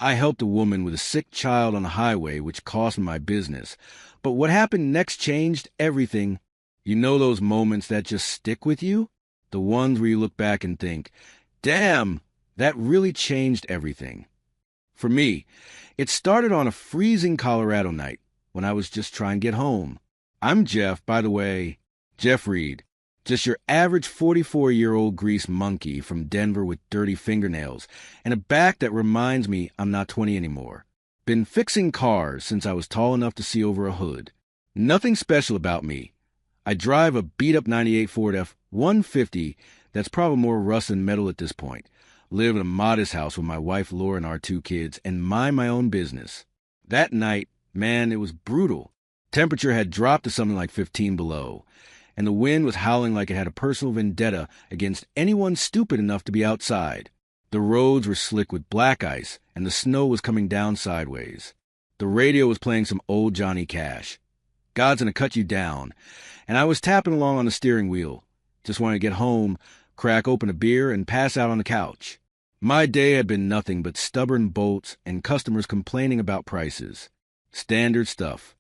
I helped a woman with a sick child on the highway, which cost me my business. But what happened next changed everything. You know those moments that just stick with you? The ones where you look back and think, damn, that really changed everything. For me, it started on a freezing Colorado night when I was just trying to get home. I'm Jeff, by the way, Jeff Reid, just your average 44-year-old grease monkey from Denver with dirty fingernails and a back that reminds me I'm not 20 anymore. Been fixing cars since I was tall enough to see over a hood. Nothing special about me. I drive a beat-up 98 Ford F-150 that's probably more rust than metal at this point. Live in a modest house with my wife Laura and our 2 kids, and mind my own business. That night, man, it was brutal. Temperature had dropped to something like 15 below, and the wind was howling like it had a personal vendetta against anyone stupid enough to be outside. The roads were slick with black ice, and the snow was coming down sideways. The radio was playing some old Johnny Cash. God's gonna cut you down, and I was tapping along on the steering wheel. Just wanted to get home, crack open a beer, and pass out on the couch. My day had been nothing but stubborn bolts and customers complaining about prices. Standard stuff.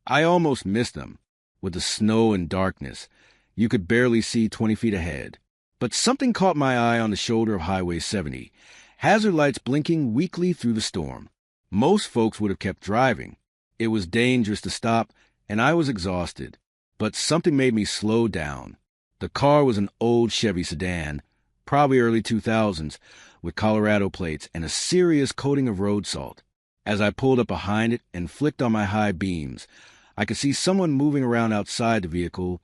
I almost missed them. With the snow and darkness, you could barely see 20 feet ahead. But something caught my eye on the shoulder of Highway 70, hazard lights blinking weakly through the storm. Most folks would have kept driving. It was dangerous to stop, and I was exhausted. But something made me slow down. The car was an old Chevy sedan, probably early 2000s, with Colorado plates and a serious coating of road salt. As I pulled up behind it and flicked on my high beams, I could see someone moving around outside the vehicle,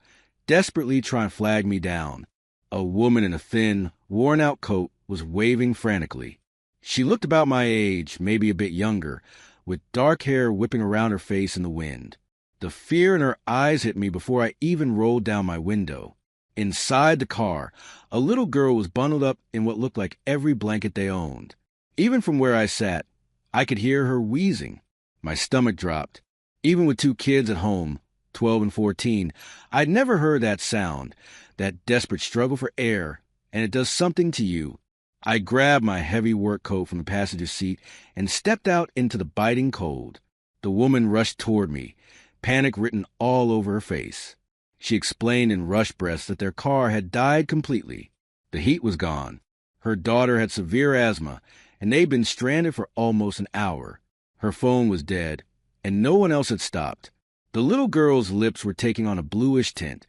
desperately trying to flag me down. A woman in a thin, worn-out coat was waving frantically. She looked about my age, maybe a bit younger, with dark hair whipping around her face in the wind. The fear in her eyes hit me before I even rolled down my window. Inside the car, a little girl was bundled up in what looked like every blanket they owned. Even from where I sat, I could hear her wheezing. My stomach dropped. Even with 2 kids at home, 12 and 14, I'd never heard that sound, that desperate struggle for air, and it does something to you. I grabbed my heavy work coat from the passenger seat and stepped out into the biting cold. The woman rushed toward me, panic written all over her face. She explained in rushed breaths that their car had died completely. The heat was gone. Her daughter had severe asthma, and they'd been stranded for almost an hour. Her phone was dead, and no one else had stopped. The little girl's lips were taking on a bluish tint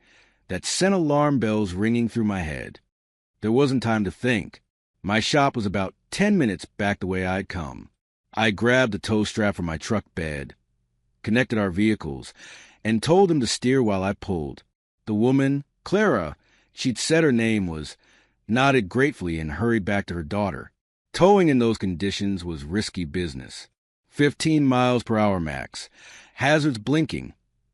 that sent alarm bells ringing through my head. There wasn't time to think. My shop was about 10 minutes back the way I'd come. I grabbed the tow strap from my truck bed, connected our vehicles, and told them to steer while I pulled. The woman, Clara, she'd said her name was, nodded gratefully and hurried back to her daughter. Towing in those conditions was risky business. 15 miles per hour max, hazards blinking,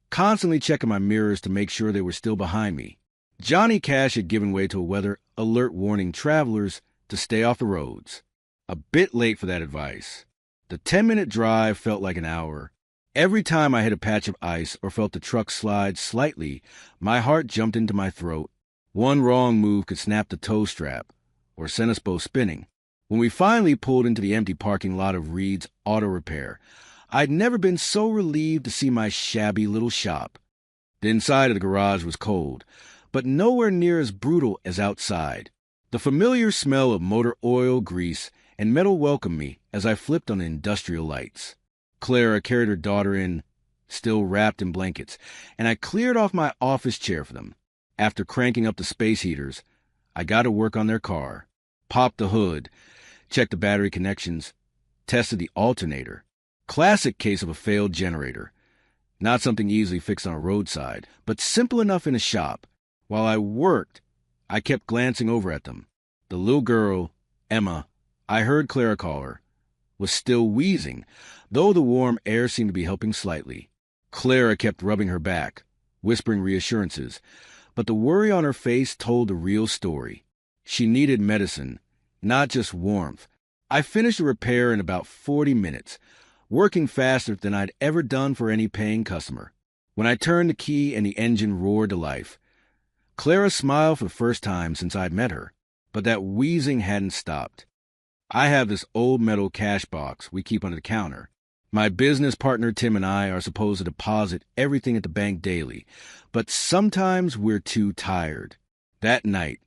constantly checking my mirrors to make sure they were still behind me. Johnny Cash had given way to a weather alert warning travelers to stay off the roads. A bit late for that advice. The 10-minute drive felt like an hour. Every time I hit a patch of ice or felt the truck slide slightly, my heart jumped into my throat. One wrong move could snap the tow strap or send us both spinning. When we finally pulled into the empty parking lot of Reid's Auto Repair, I'd never been so relieved to see my shabby little shop. The inside of the garage was cold, but nowhere near as brutal as outside. The familiar smell of motor oil, grease, and metal welcomed me as I flipped on the industrial lights. Clara carried her daughter in, still wrapped in blankets, and I cleared off my office chair for them. After cranking up the space heaters, I got to work on their car, popped the hood, checked the battery connections, tested the alternator. Classic case of a failed generator. Not something easily fixed on a roadside, but simple enough in a shop. While I worked, I kept glancing over at them. The little girl, Emma, I heard Clara call her, was still wheezing, though the warm air seemed to be helping slightly. Clara kept rubbing her back, whispering reassurances, but the worry on her face told the real story. She needed medicine, not just warmth. I finished the repair in about 40 minutes, working faster than I'd ever done for any paying customer. When I turned the key and the engine roared to life, Clara smiled for the first time since I'd met her, but that wheezing hadn't stopped. I have this old metal cash box we keep under the counter. My business partner Tim and I are supposed to deposit everything at the bank daily, but sometimes we're too tired. That night,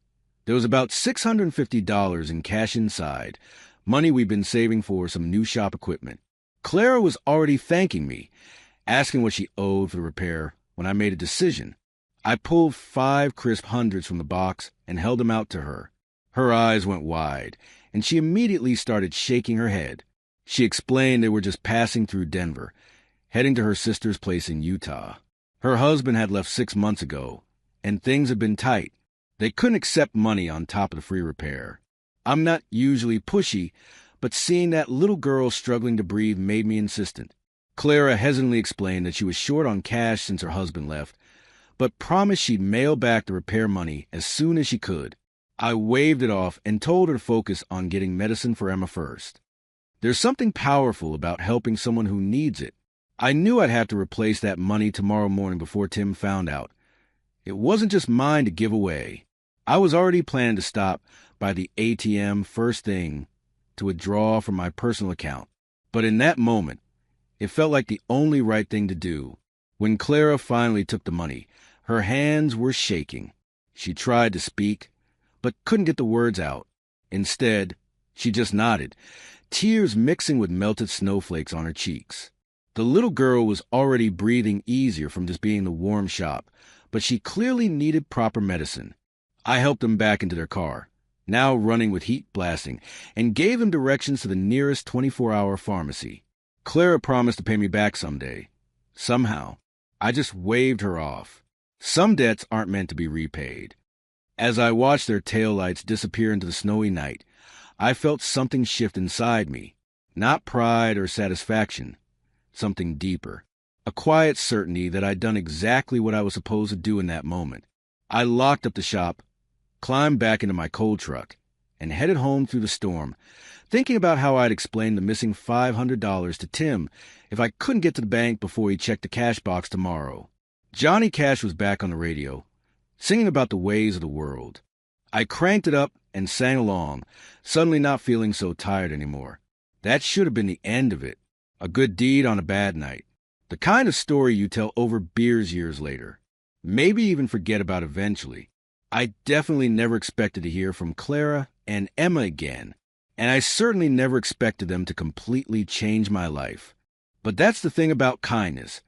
there was about $650 in cash inside, money we've been saving for some new shop equipment. Clara was already thanking me, asking what she owed for the repair when I made a decision. I pulled 5 crisp hundreds from the box and held them out to her. Her eyes went wide, and she immediately started shaking her head. She explained they were just passing through Denver, heading to her sister's place in Utah. Her husband had left 6 months ago, and things had been tight. They couldn't accept money on top of the free repair. I'm not usually pushy, but seeing that little girl struggling to breathe made me insistent. Clara hesitantly explained that she was short on cash since her husband left, but promised she'd mail back the repair money as soon as she could. I waved it off and told her to focus on getting medicine for Emma first. There's something powerful about helping someone who needs it. I knew I'd have to replace that money tomorrow morning before Tim found out. It wasn't just mine to give away. I was already planning to stop by the ATM first thing to withdraw from my personal account. But in that moment, it felt like the only right thing to do. When Clara finally took the money, her hands were shaking. She tried to speak, but couldn't get the words out. Instead, she just nodded, tears mixing with melted snowflakes on her cheeks. The little girl was already breathing easier from just being in the warm shop, but she clearly needed proper medicine. I helped them back into their car, now running with heat blasting, and gave them directions to the nearest 24-hour pharmacy. Clara promised to pay me back someday. Somehow, I just waved her off. Some debts aren't meant to be repaid. As I watched their taillights disappear into the snowy night, I felt something shift inside me. Not pride or satisfaction. Something deeper. A quiet certainty that I'd done exactly what I was supposed to do in that moment. I locked up the shop, climbed back into my coal truck, and headed home through the storm, thinking about how I'd explain the missing $500 to Tim if I couldn't get to the bank before he checked the cash box tomorrow. Johnny Cash was back on the radio, singing about the ways of the world. I cranked it up and sang along, suddenly not feeling so tired anymore. That should have been the end of it. A good deed on a bad night. The kind of story you tell over beers years later. Maybe even forget about eventually. I definitely never expected to hear from Clara and Emma again, and I certainly never expected them to completely change my life. But that's the thing about kindness.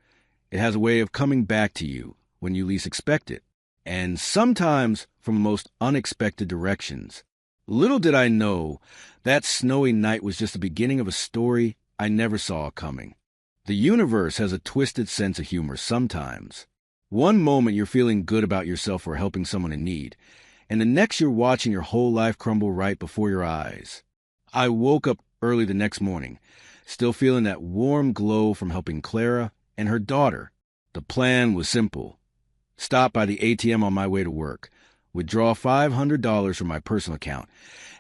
It has a way of coming back to you when you least expect it, and sometimes from the most unexpected directions. Little did I know that snowy night was just the beginning of a story I never saw coming. The universe has a twisted sense of humor sometimes. One moment you're feeling good about yourself for helping someone in need, and the next you're watching your whole life crumble right before your eyes. I woke up early the next morning, still feeling that warm glow from helping Clara and her daughter. The plan was simple. Stop by the ATM on my way to work, withdraw $500 from my personal account,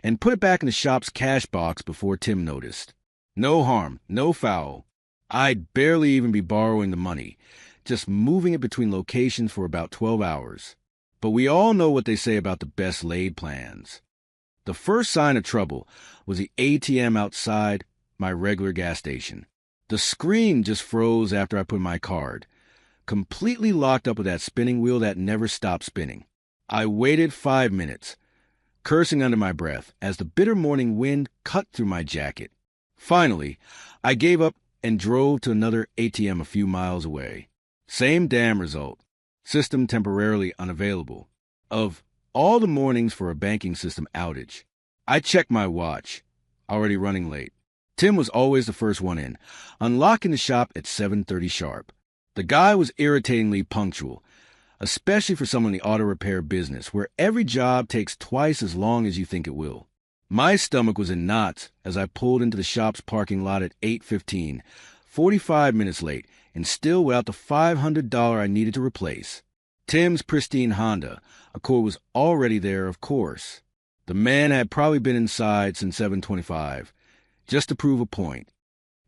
and put it back in the shop's cash box before Tim noticed. No harm, no foul. I'd barely even be borrowing the money, just moving it between locations for about 12 hours. But we all know what they say about the best laid plans. The first sign of trouble was the ATM outside my regular gas station. The screen just froze after I put my card, completely locked up with that spinning wheel that never stopped spinning. I waited 5 minutes, cursing under my breath as the bitter morning wind cut through my jacket. Finally, I gave up and drove to another ATM a few miles away. Same damn result. System temporarily unavailable. Of all the mornings for a banking system outage, I checked my watch, already running late. Tim was always the first one in, unlocking the shop at 7:30 sharp. The guy was irritatingly punctual, especially for someone in the auto repair business, where every job takes twice as long as you think it will. My stomach was in knots as I pulled into the shop's parking lot at 8:15, 45 minutes late, and still without the $500 I needed to replace. Tim's pristine Honda Accord was already there, of course. The man had probably been inside since 7:25, just to prove a point.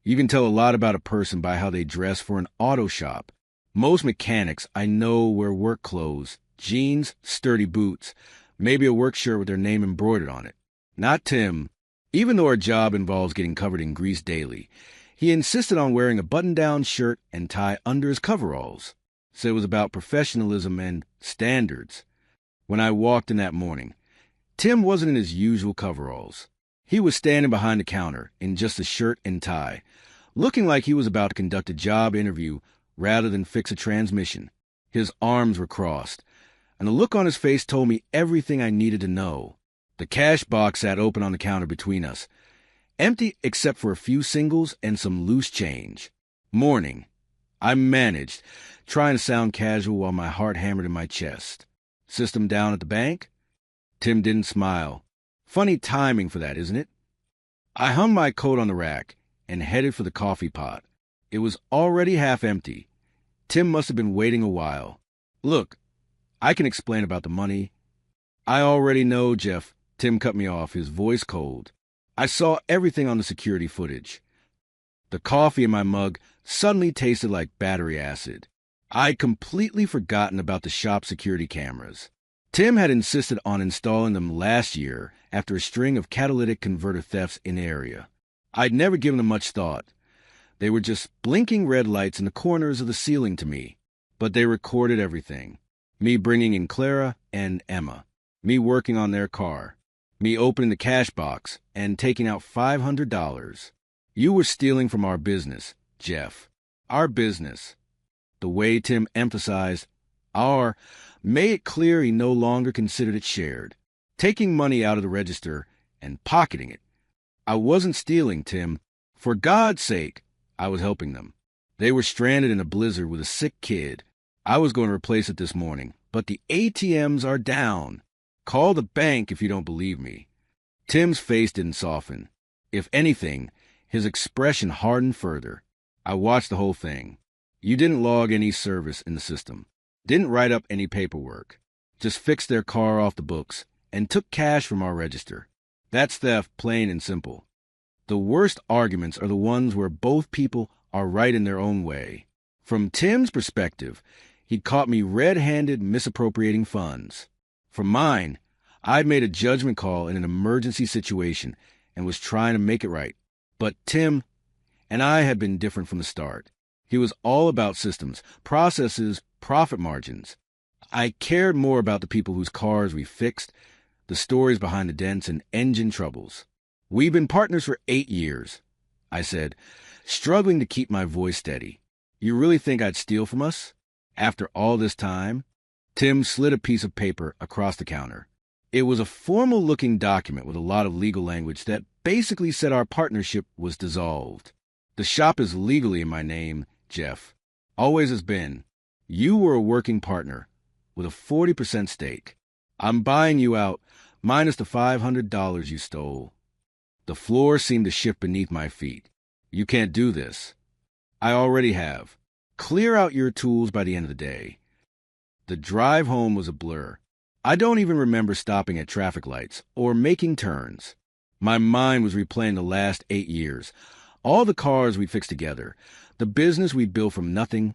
You can tell a lot about a person by how they dress for an auto shop. Most mechanics I know wear work clothes, jeans, sturdy boots, maybe a work shirt with their name embroidered on it. Not Tim. Even though our job involves getting covered in grease daily, he insisted on wearing a button-down shirt and tie under his coveralls. Said it was about professionalism and standards. When I walked in that morning, Tim wasn't in his usual coveralls. He was standing behind the counter in just a shirt and tie, looking like he was about to conduct a job interview rather than fix a transmission. His arms were crossed, and the look on his face told me everything I needed to know. The cash box sat open on the counter between us, empty except for a few singles and some loose change. Morning. I managed, trying to sound casual while my heart hammered in my chest. System down at the bank? Tim didn't smile. Funny timing for that, isn't it? I hung my coat on the rack and headed for the coffee pot. It was already half empty. Tim must have been waiting a while. Look, I can explain about the money. I already know, Jeff. Tim cut me off, his voice cold. I saw everything on the security footage. The coffee in my mug suddenly tasted like battery acid. I'd completely forgotten about the shop security cameras. Tim had insisted on installing them last year after a string of catalytic converter thefts in the area. I'd never given them much thought. They were just blinking red lights in the corners of the ceiling to me. But they recorded everything. Me bringing in Clara and Emma. Me working on their car. Me opening the cash box and taking out $500. You were stealing from our business, Jeff. Our business. The way Tim emphasized our made it clear he no longer considered it shared. Taking money out of the register and pocketing it. I wasn't stealing, Tim. For God's sake, I was helping them. They were stranded in a blizzard with a sick kid. I was going to replace it this morning, but the ATMs are down. Call the bank if you don't believe me. Tim's face didn't soften. If anything, his expression hardened further. I watched the whole thing. You didn't log any service in the system. Didn't write up any paperwork. Just fixed their car off the books and took cash from our register. That's theft, plain and simple. The worst arguments are the ones where both people are right in their own way. From Tim's perspective, he'd caught me red-handed misappropriating funds. From mine, I'd made a judgment call in an emergency situation and was trying to make it right. But Tim and I had been different from the start. He was all about systems, processes, profit margins. I cared more about the people whose cars we fixed, the stories behind the dents and engine troubles. We've been partners for 8 years, I said, struggling to keep my voice steady. You really think I'd steal from us? After all this time? Tim slid a piece of paper across the counter. It was a formal-looking document with a lot of legal language that basically said our partnership was dissolved. The shop is legally in my name, Jeff. Always has been. You were a working partner with a 40% stake. I'm buying you out, minus the $500 you stole. The floor seemed to shift beneath my feet. You can't do this. I already have. Clear out your tools by the end of the day. The drive home was a blur. I don't even remember stopping at traffic lights or making turns. My mind was replaying the last 8 years. All the cars we fixed together, the business we built from nothing,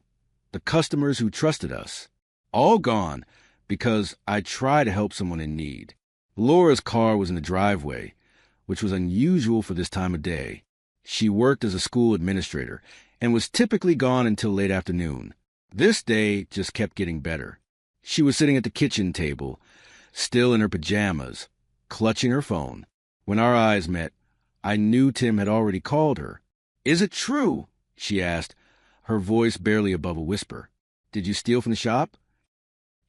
the customers who trusted us. All gone because I tried to help someone in need. Laura's car was in the driveway, which was unusual for this time of day. She worked as a school administrator and was typically gone until late afternoon. This day just kept getting better. She was sitting at the kitchen table, still in her pajamas, clutching her phone. When our eyes met, I knew Tim had already called her. "Is it true?" she asked, her voice barely above a whisper. "Did you steal from the shop?"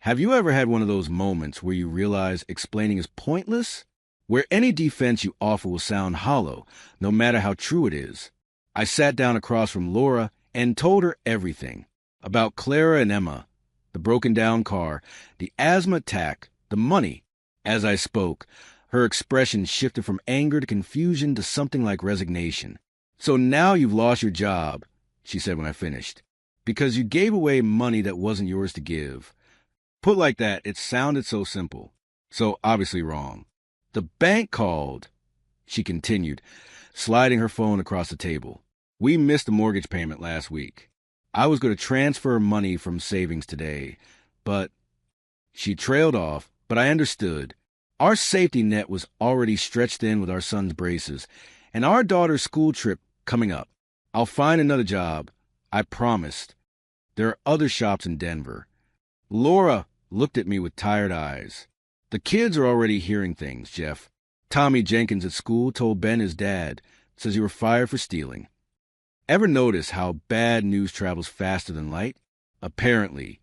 Have you ever had one of those moments where you realize explaining is pointless? Where any defense you offer will sound hollow, no matter how true it is? I sat down across from Laura and told her everything. About Clara and Emma, the broken-down car, the asthma attack, the money. As I spoke, her expression shifted from anger to confusion to something like resignation. "So now you've lost your job," she said when I finished, "because you gave away money that wasn't yours to give." Put like that, it sounded so simple, so obviously wrong. "The bank called," she continued, sliding her phone across the table. "We missed the mortgage payment last week. I was going to transfer money from savings today, but..." She trailed off, but I understood. Our safety net was already stretched thin with our son's braces, and our daughter's school trip coming up. I'll find another job, I promised. There are other shops in Denver. Laura looked at me with tired eyes. The kids are already hearing things, Jeff. Tommy Jenkins at school told Ben his dad, says you were fired for stealing. Ever notice how bad news travels faster than light? Apparently.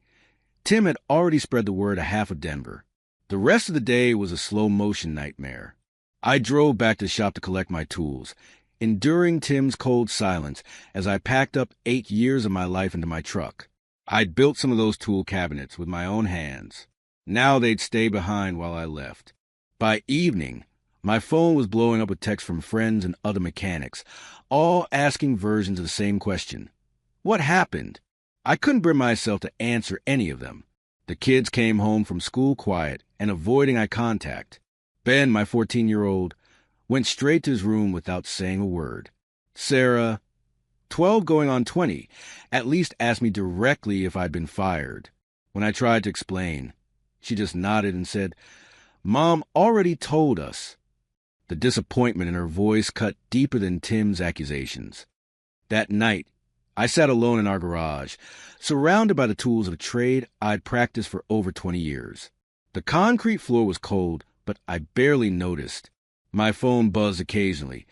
Tim had already spread the word to half of Denver. The rest of the day was a slow-motion nightmare. I drove back to the shop to collect my tools, enduring Tim's cold silence as I packed up 8 years of my life into my truck. I'd built some of those tool cabinets with my own hands. Now they'd stay behind while I left. By evening, my phone was blowing up with texts from friends and other mechanics, all asking versions of the same question. What happened? I couldn't bring myself to answer any of them. The kids came home from school quiet and avoiding eye contact. Ben, my 14-year-old, went straight to his room without saying a word. Sarah, 12 going on 20, at least asked me directly if I'd been fired. When I tried to explain, she just nodded and said, "Mom already told us." The disappointment in her voice cut deeper than Tim's accusations. That night, I sat alone in our garage, surrounded by the tools of a trade I'd practiced for over 20 years. The concrete floor was cold, but I barely noticed. My phone buzzed occasionally,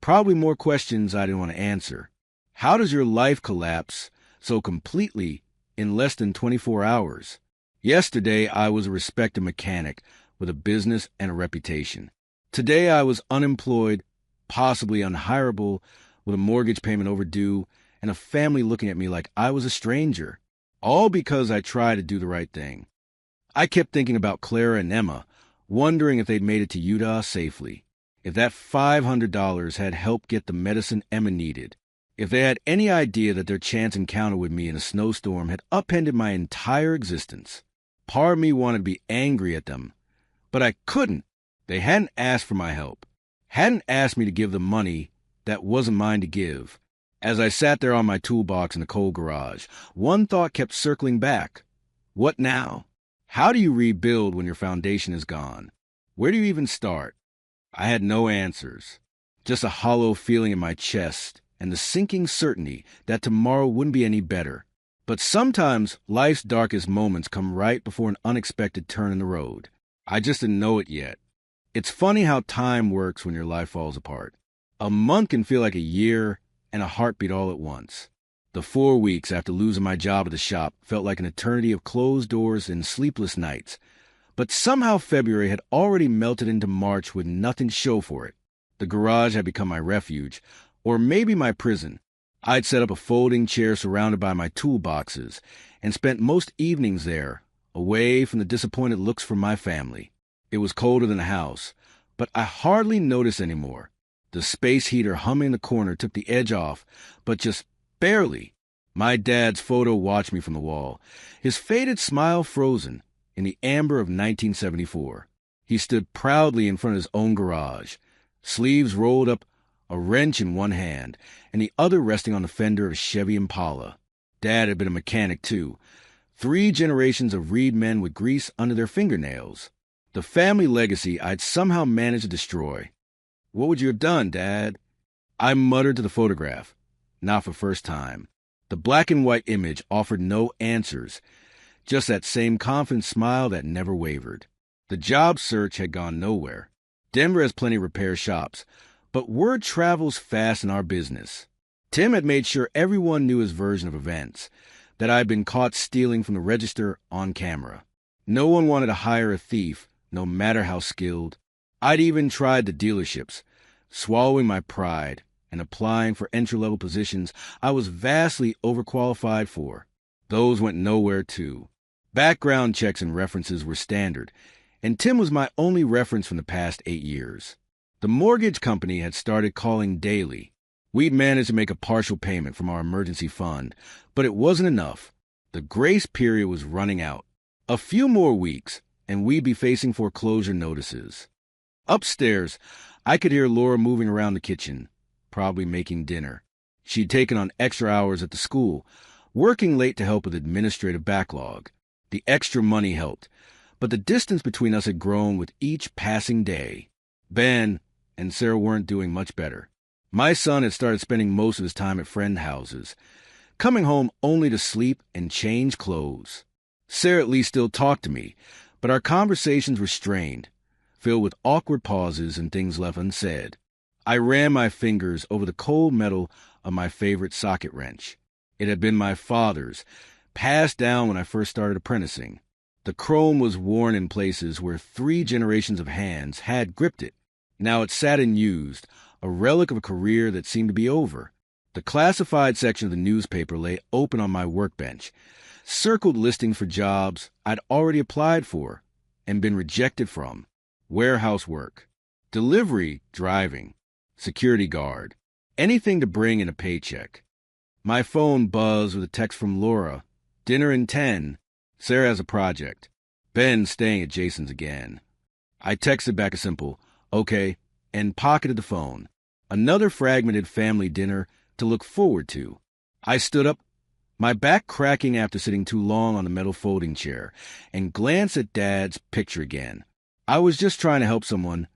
probably more questions I didn't want to answer. How does your life collapse so completely in less than 24 hours? Yesterday, I was a respected mechanic with a business and a reputation. Today, I was unemployed, possibly unhireable, with a mortgage payment overdue, and a family looking at me like I was a stranger, all because I tried to do the right thing. I kept thinking about Clara and Emma, wondering if they'd made it to Utah safely, if that $500 had helped get the medicine Emma needed, if they had any idea that their chance encounter with me in a snowstorm had upended my entire existence. Part of me wanted to be angry at them, but I couldn't. They hadn't asked for my help, hadn't asked me to give them money that wasn't mine to give. As I sat there on my toolbox in the cold garage, one thought kept circling back. What now? How do you rebuild when your foundation is gone? Where do you even start? I had no answers, just a hollow feeling in my chest and the sinking certainty that tomorrow wouldn't be any better. But sometimes life's darkest moments come right before an unexpected turn in the road. I just didn't know it yet. It's funny how time works when your life falls apart. A month can feel like a year and a heartbeat all at once. The 4 weeks after losing my job at the shop felt like an eternity of closed doors and sleepless nights. But somehow February had already melted into March with nothing to show for it. The garage had become my refuge, or maybe my prison. I'd set up a folding chair surrounded by my toolboxes and spent most evenings there, away from the disappointed looks from my family. It was colder than the house, but I hardly noticed anymore. The space heater humming in the corner took the edge off, but just barely. My dad's photo watched me from the wall, his faded smile frozen in the amber of 1974. He stood proudly in front of his own garage, sleeves rolled up, a wrench in one hand, and the other resting on the fender of a Chevy Impala. Dad had been a mechanic, too. 3 generations of Reid men with grease under their fingernails. The family legacy I'd somehow managed to destroy. What would you have done, Dad? I muttered to the photograph. Not for the first time. The black and white image offered no answers, just that same confident smile that never wavered. The job search had gone nowhere. Denver has plenty of repair shops, but word travels fast in our business. Tim had made sure everyone knew his version of events, that I'd been caught stealing from the register on camera. No one wanted to hire a thief, no matter how skilled. I'd even tried the dealerships, swallowing my pride and applying for entry-level positions I was vastly overqualified for. Those went nowhere, too. Background checks and references were standard, and Tim was my only reference from the past 8 years. The mortgage company had started calling daily. We'd managed to make a partial payment from our emergency fund, but it wasn't enough. The grace period was running out. A few more weeks, and we'd be facing foreclosure notices. Upstairs, I could hear Laura moving around the kitchen, probably making dinner. She'd taken on extra hours at the school, working late to help with administrative backlog. The extra money helped, but the distance between us had grown with each passing day. Ben and Sarah weren't doing much better. My son had started spending most of his time at friend houses, coming home only to sleep and change clothes. Sarah at least still talked to me, but our conversations were strained, filled with awkward pauses and things left unsaid. I ran my fingers over the cold metal of my favorite socket wrench. It had been my father's, passed down when I first started apprenticing. The chrome was worn in places where 3 generations of hands had gripped it. Now it sat unused, a relic of a career that seemed to be over. The classified section of the newspaper lay open on my workbench, circled listings for jobs I'd already applied for and been rejected from. Warehouse work, delivery, driving, security guard, anything to bring in a paycheck. My phone buzzed with a text from Laura. Dinner in 10. Sarah has a project. Ben staying at Jason's again. I texted back a simple, okay, and pocketed the phone. Another fragmented family dinner to look forward to. I stood up, my back cracking after sitting too long on the metal folding chair, and glanced at Dad's picture again. I was just trying to help someone,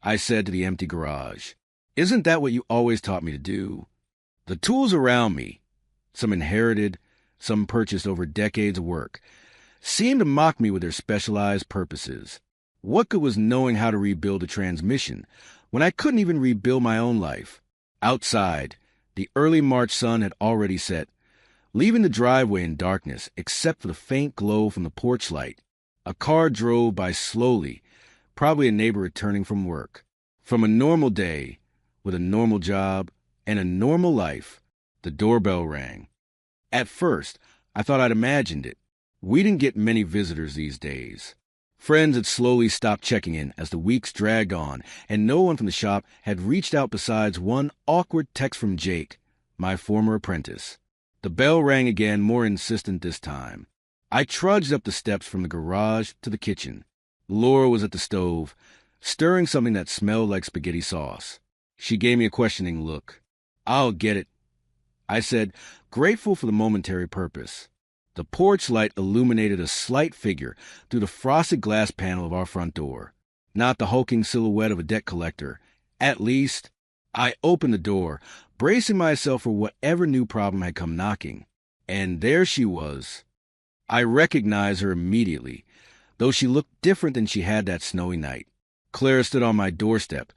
I said to the empty garage. Isn't that what you always taught me to do? The tools around me, some inherited, some purchased over decades of work, seemed to mock me with their specialized purposes. What good was knowing how to rebuild a transmission when I couldn't even rebuild my own life? Outside, the early March sun had already set, leaving the driveway in darkness except for the faint glow from the porch light. A car drove by slowly, probably a neighbor returning from work. From a normal day, with a normal job and a normal life, the doorbell rang. At first, I thought I'd imagined it. We didn't get many visitors these days. Friends had slowly stopped checking in as the weeks dragged on, and no one from the shop had reached out besides one awkward text from Jake, my former apprentice. The bell rang again, more insistent this time. I trudged up the steps from the garage to the kitchen. Laura was at the stove, stirring something that smelled like spaghetti sauce. She gave me a questioning look. I'll get it, I said, grateful for the momentary purpose. The porch light illuminated a slight figure through the frosted glass panel of our front door. Not the hulking silhouette of a debt collector. At least, I opened the door, bracing myself for whatever new problem had come knocking. And there she was. I recognized her immediately, though she looked different than she had that snowy night. Clara stood on my doorstep,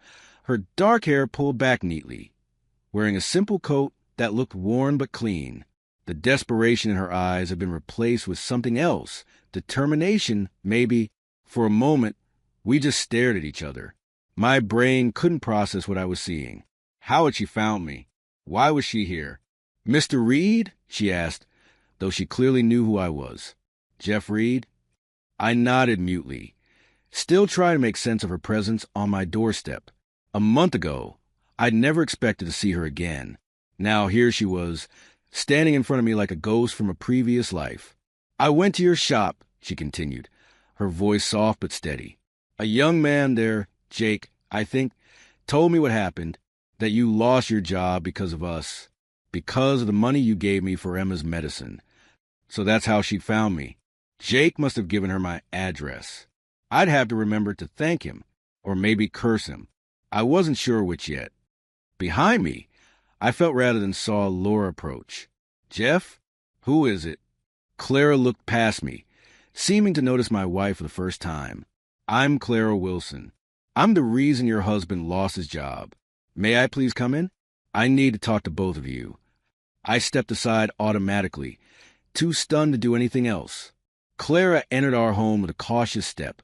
her dark hair pulled back neatly, wearing a simple coat that looked worn but clean. The desperation in her eyes had been replaced with something else, determination, maybe. For a moment, we just stared at each other. My brain couldn't process what I was seeing. How had she found me? Why was she here? Mr. Reid? She asked, though she clearly knew who I was. Jeff Reid? I nodded mutely, still trying to make sense of her presence on my doorstep. A month ago, I'd never expected to see her again. Now here she was, standing in front of me like a ghost from a previous life. I went to your shop, she continued, her voice soft but steady. A young man there, Jake, I think, told me what happened, that you lost your job because of us, because of the money you gave me for Emma's medicine. So that's how she found me. Jake must have given her my address. I'd have to remember to thank him, or maybe curse him. I wasn't sure which yet. Behind me, I felt rather than saw Laura approach. Jeff? Who is it? Clara looked past me, seeming to notice my wife for the first time. I'm Clara Wilson. I'm the reason your husband lost his job. May I please come in? I need to talk to both of you. I stepped aside automatically, too stunned to do anything else. Clara entered our home with a cautious step,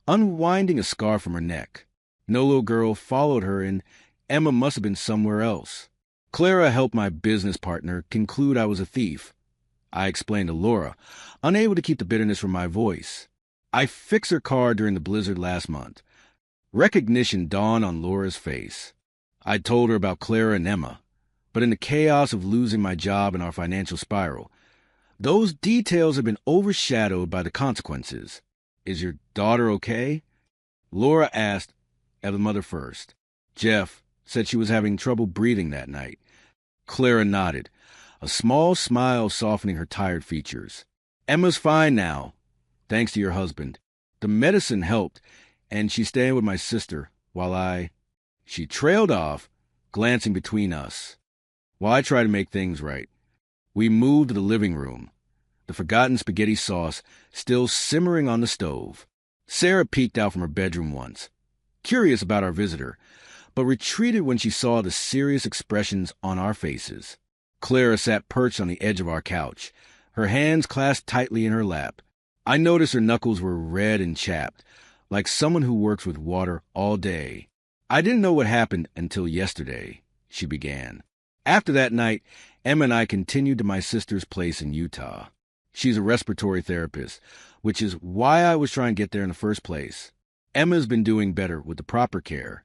unwinding a scarf from her neck. No little girl followed her, and Emma must have been somewhere else. Clara helped my business partner conclude I was a thief. I explained to Laura, unable to keep the bitterness from my voice. I fixed her car during the blizzard last month. Recognition dawned on Laura's face. I told her about Clara and Emma, but in the chaos of losing my job and our financial spiral, those details have been overshadowed by the consequences. Is your daughter okay? Laura asked of the mother first. Jeff said she was having trouble breathing that night. Clara nodded, a small smile softening her tired features. Emma's fine now, thanks to your husband. The medicine helped, and she's staying with my sister while She trailed off, glancing between us, while I tried to make things right. We moved to the living room, the forgotten spaghetti sauce still simmering on the stove. Sarah peeked out from her bedroom once, curious about our visitor, but retreated when she saw the serious expressions on our faces. Clara sat perched on the edge of our couch, her hands clasped tightly in her lap. I noticed her knuckles were red and chapped, like someone who works with water all day. I didn't know what happened until yesterday, she began. After that night, Emma and I continued to my sister's place in Utah. She's a respiratory therapist, which is why I was trying to get there in the first place. Emma's been doing better with the proper care.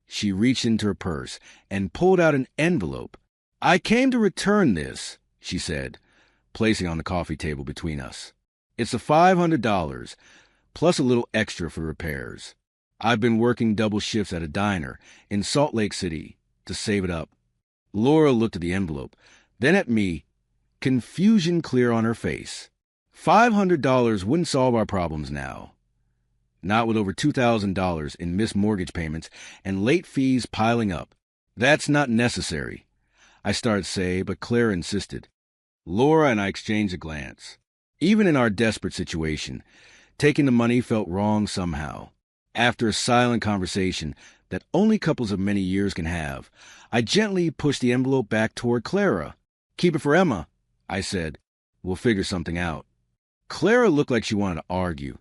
She reached into her purse and pulled out an envelope. I came to return this, she said, placing on the coffee table between us. It's a $500, plus a little extra for repairs. I've been working double shifts at a diner in Salt Lake City to save it up. Laura looked at the envelope, then at me, confusion clear on her face. $500 wouldn't solve our problems now. Not with over $2,000 in missed mortgage payments and late fees piling up. That's not necessary, I started to say, but Claire insisted. Laura and I exchanged a glance. Even in our desperate situation, taking the money felt wrong somehow. After a silent conversation that only couples of many years can have, I gently pushed the envelope back toward Clara. Keep it for Emma, I said. We'll figure something out. Clara looked like she wanted to argue,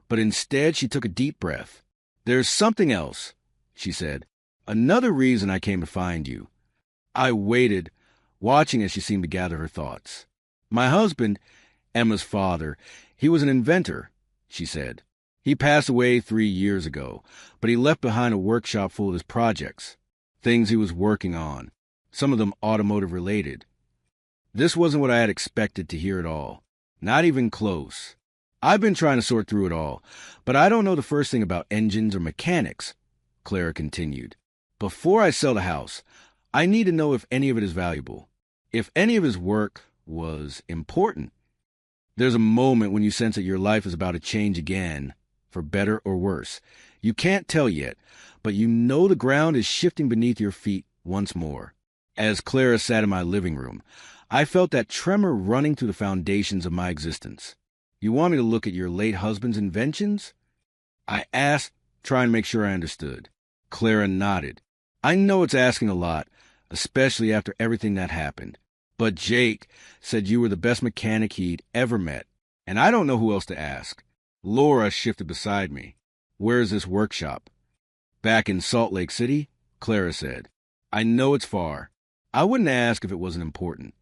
but instead she took a deep breath. There's something else, she said. Another reason I came to find you. I waited, watching as she seemed to gather her thoughts. My husband, Emma's father, he was an inventor, she said. He passed away 3 years ago, but he left behind a workshop full of his projects, things he was working on, some of them automotive related. This wasn't what I had expected to hear at all, not even close. I've been trying to sort through it all, but I don't know the first thing about engines or mechanics, Clara continued. Before I sell the house, I need to know if any of it is valuable, if any of his work was important. There's a moment when you sense that your life is about to change again, for better or worse. You can't tell yet, but you know the ground is shifting beneath your feet once more. As Clara sat in my living room, I felt that tremor running through the foundations of my existence. You want me to look at your late husband's inventions? I asked, trying to make sure I understood. Clara nodded. I know it's asking a lot, especially after everything that happened. But Jake said you were the best mechanic he'd ever met, and I don't know who else to ask. Laura shifted beside me. Where's this workshop? Back in Salt Lake City, Clara said. I know it's far. I wouldn't ask if it wasn't important.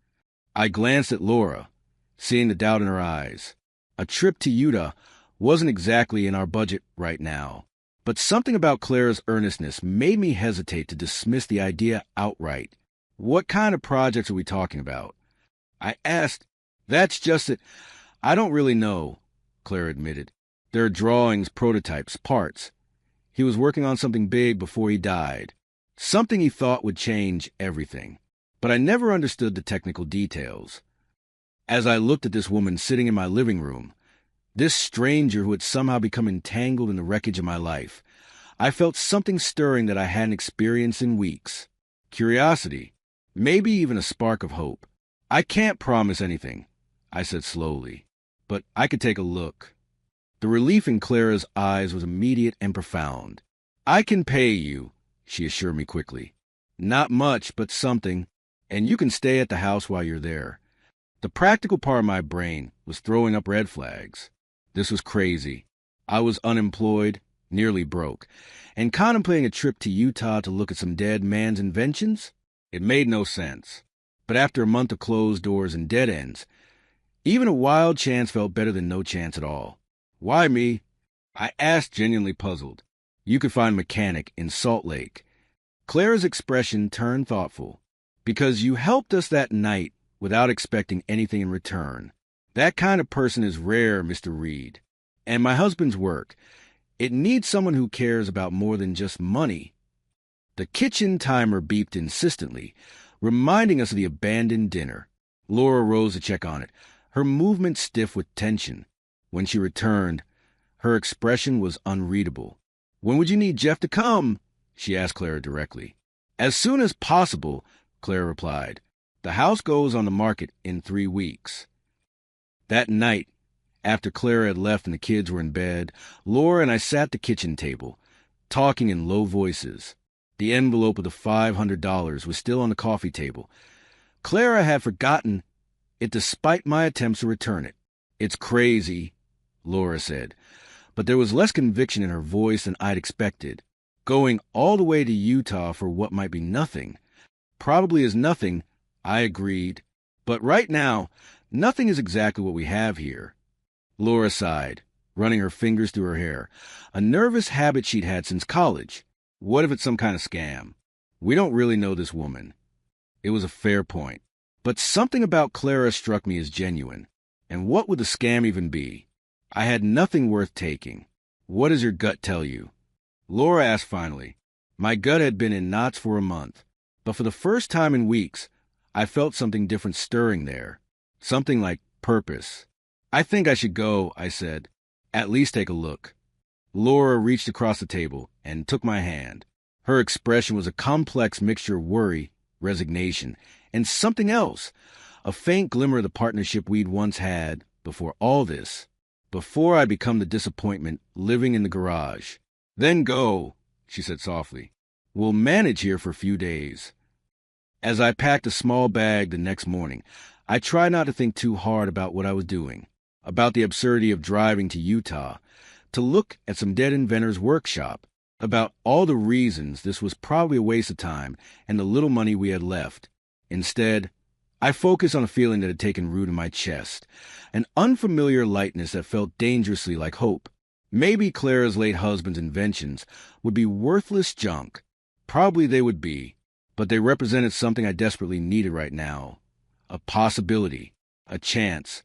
I glanced at Laura, seeing the doubt in her eyes. A trip to Utah wasn't exactly in our budget right now, but something about Clara's earnestness made me hesitate to dismiss the idea outright. What kind of projects are we talking about? I asked. That's just it. I don't really know, Clara admitted. There are drawings, prototypes, parts. He was working on something big before he died. Something he thought would change everything. But I never understood the technical details. As I looked at this woman sitting in my living room, this stranger who had somehow become entangled in the wreckage of my life, I felt something stirring that I hadn't experienced in weeks. Curiosity. Maybe even a spark of hope. I can't promise anything, I said slowly, but I could take a look. The relief in Clara's eyes was immediate and profound. I can pay you, she assured me quickly. Not much, but something, and you can stay at the house while you're there. The practical part of my brain was throwing up red flags. This was crazy. I was unemployed, nearly broke, and contemplating a trip to Utah to look at some dead man's inventions? It made no sense. But after a month of closed doors and dead ends, even a wild chance felt better than no chance at all. Why me? I asked, genuinely puzzled. You could find a mechanic in Salt Lake. Clara's expression turned thoughtful. Because you helped us that night without expecting anything in return. That kind of person is rare, Mr. Reid. And my husband's work, it needs someone who cares about more than just money. The kitchen timer beeped insistently, reminding us of the abandoned dinner. Laura rose to check on it, her movement stiff with tension. When she returned, Her expression was unreadable. "When would you need Jeff to come?" she asked Clara directly. "As soon as possible," Clara replied. "The house goes on the market in 3 weeks." That night, after Clara had left and the kids were in bed, Laura and I sat at the kitchen table, talking in low voices. The envelope of the $500 was still on the coffee table. Clara had forgotten it despite my attempts to return it. "It's crazy," Laura said, but there was less conviction in her voice than I'd expected. "Going all the way to Utah for what might be nothing." "Probably is nothing," I agreed. "But right now, nothing is exactly what we have here." Laura sighed, running her fingers through her hair, a nervous habit she'd had since college. "What if it's some kind of scam? We don't really know this woman." It was a fair point. But something about Clara struck me as genuine. And what would the scam even be? I had nothing worth taking. "What does your gut tell you?" Laura asked finally. My gut had been in knots for a month, but for the first time in weeks, I felt something different stirring there. Something like purpose. "I think I should go," I said. "At least take a look." Laura reached across the table and took my hand. Her expression was a complex mixture of worry, resignation, and something else, a faint glimmer of the partnership we'd once had before all this, before I'd become the disappointment living in the garage. "Then go," she said softly. "We'll manage here for a few days." As I packed a small bag the next morning, I tried not to think too hard about what I was doing, about the absurdity of driving to Utah, to look at some dead inventor's workshop, about all the reasons this was probably a waste of time and the little money we had left. Instead, I focused on a feeling that had taken root in my chest, an unfamiliar lightness that felt dangerously like hope. Maybe Clara's late husband's inventions would be worthless junk. Probably they would be, but they represented something I desperately needed right now. A possibility, a chance,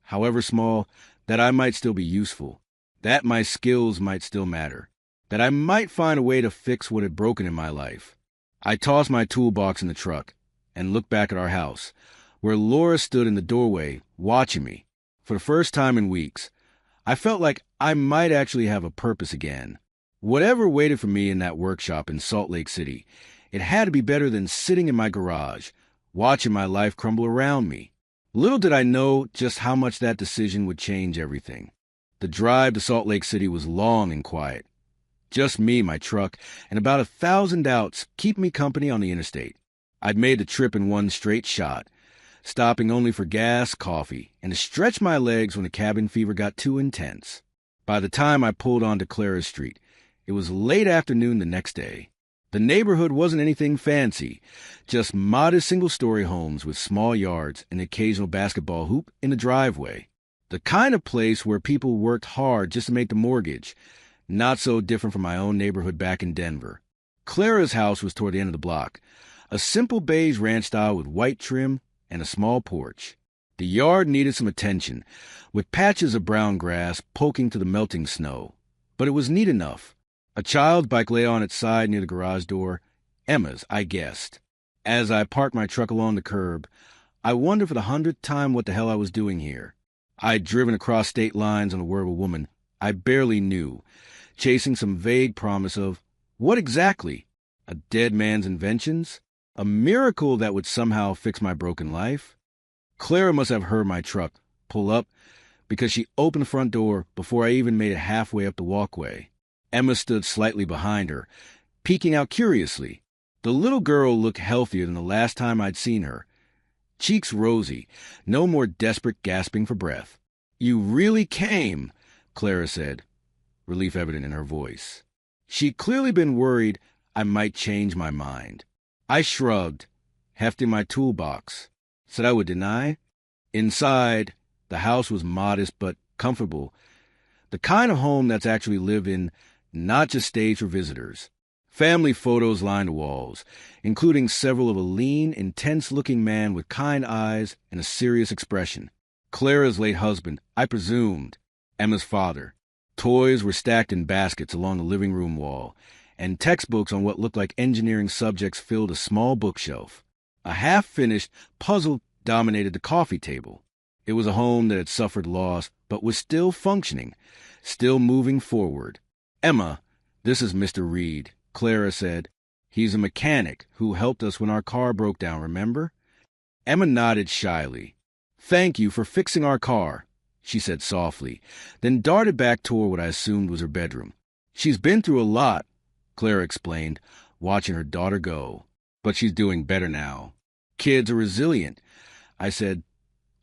however small, that I might still be useful, that my skills might still matter, that I might find a way to fix what had broken in my life. I tossed my toolbox in the truck and looked back at our house, where Laura stood in the doorway, watching me. For the first time in weeks, I felt like I might actually have a purpose again. Whatever waited for me in that workshop in Salt Lake City, it had to be better than sitting in my garage, watching my life crumble around me. Little did I know just how much that decision would change everything. The drive to Salt Lake City was long and quiet. Just me, my truck, and about 1,000 doubts keep me company on the interstate. I'd made the trip in one straight shot, stopping only for gas, coffee, and to stretch my legs when the cabin fever got too intense. By the time I pulled onto Clara's Street, it was late afternoon the next day. The neighborhood wasn't anything fancy, just modest single-story homes with small yards and an occasional basketball hoop in the driveway. The kind of place where people worked hard just to make the mortgage, not so different from my own neighborhood back in Denver. Clara's house was toward the end of the block, a simple beige ranch style with white trim and a small porch. The yard needed some attention, with patches of brown grass poking to the melting snow, but it was neat enough. A child's bike lay on its side near the garage door, Emma's, I guessed. As I parked my truck along the curb, I wondered for the 100th time what the hell I was doing here. I'd driven across state lines on the word of a woman I barely knew, chasing some vague promise of, what exactly? A dead man's inventions? A miracle that would somehow fix my broken life? Clara must have heard my truck pull up because she opened the front door before I even made it halfway up the walkway. Emma stood slightly behind her, peeking out curiously. The little girl looked healthier than the last time I'd seen her. Cheeks rosy, no more desperate gasping for breath. "You really came," Clara said, relief evident in her voice. She'd clearly been worried I might change my mind. I shrugged, hefting my toolbox. Said I would deny. Inside, the house was modest but comfortable. The kind of home that's actually lived in, not just staged for visitors. Family photos lined the walls, including several of a lean, intense-looking man with kind eyes and a serious expression. Clara's late husband, I presumed, Emma's father. Toys were stacked in baskets along the living room wall, and textbooks on what looked like engineering subjects filled a small bookshelf. A half-finished puzzle dominated the coffee table. It was a home that had suffered loss but was still functioning, still moving forward. "Emma, this is Mr. Reid," Clara said. "He's a mechanic who helped us when our car broke down, remember?" Emma nodded shyly. "Thank you for fixing our car," she said softly, then darted back toward what I assumed was her bedroom. "She's been through a lot," Clara explained, watching her daughter go. "But she's doing better now. Kids are resilient," I said.